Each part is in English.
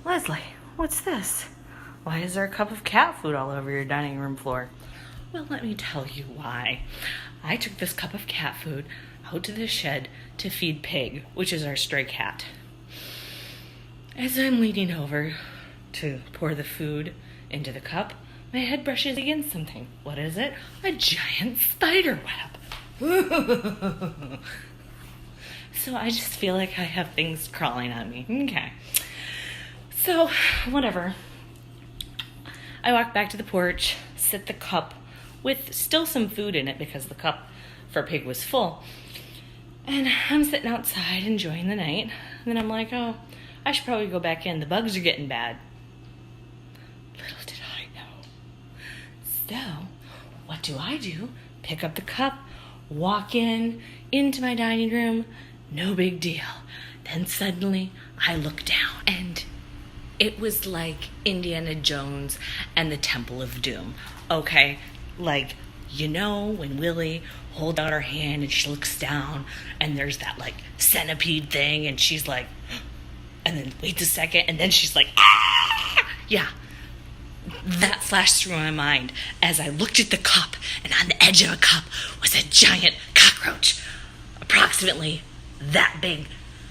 Leslie, what's this? Why is there a cup of cat food all over your dining room floor? Well, let me tell you why. I took this cup of cat food out to the shed to feed Pig, which is our stray cat. As I'm leaning over to pour the food into the cup, my head brushes against something. What is it? A giant spider web. So I just feel like I have things crawling on me. Okay. So, whatever. I walk back to the porch, sit the cup with still some food in it because the cup for Pig was full. And I'm sitting outside enjoying the night. And then I'm like, oh, I should probably go back in. The bugs are getting bad. Little did I know. So, what do? Pick up the cup, walk into my dining room. No big deal. Then suddenly I look down and it was like Indiana Jones and the Temple of Doom. Okay? Like, you know when Willie holds out her hand and she looks down and there's that like centipede thing and she's like, and then waits a second and then she's like, ah! Yeah. That flashed through my mind as I looked at the cup, and on the edge of a cup was a giant cockroach, approximately that big.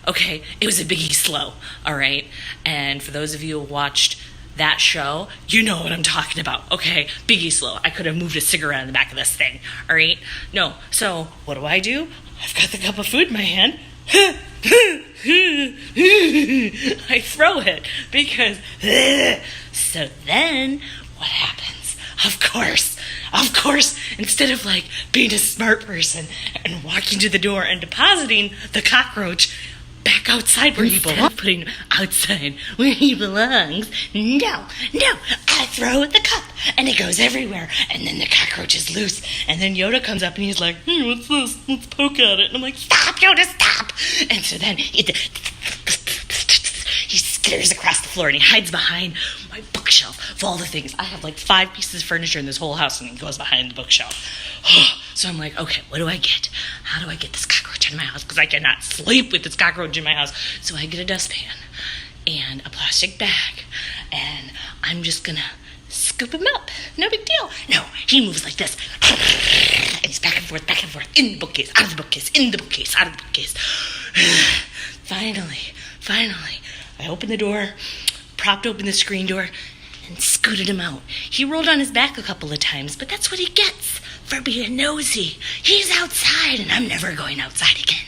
Okay, it was a Biggie slow, all right? And for those of you who watched that show, you know what I'm talking about, okay? Biggie slow. I could have moved a cigarette in the back of this thing, all right? No, so what do? I've got the cup of food in my hand. I throw it because... So then, what happens? Of course, instead of like being a smart person and walking to the door and depositing the cockroach back outside where he belongs, putting him outside where he belongs, no, I throw the cup and it goes everywhere and then the cockroach is loose and then Yoda comes up and he's like, hey, what's this? Let's poke at it. And I'm like, stop, Yoda, stop. And so then he skitters across the floor and he hides behind my bookshelf of all the things. I have like 5 pieces of furniture in this whole house and he goes behind the bookshelf. So I'm like, okay, what do I get? How do I get this cockroach in my house? Because I cannot sleep with this cockroach in my house. So I get a dustpan and a plastic bag and I'm just gonna scoop him up. No big deal. No, he moves like this. And he's back and forth, in the bookcase, out of the bookcase, in the bookcase, out of the bookcase. Finally, I opened the door, propped open the screen door, and scooted him out. He rolled on his back a couple of times, but that's what he gets for being nosy. He's outside, and I'm never going outside again.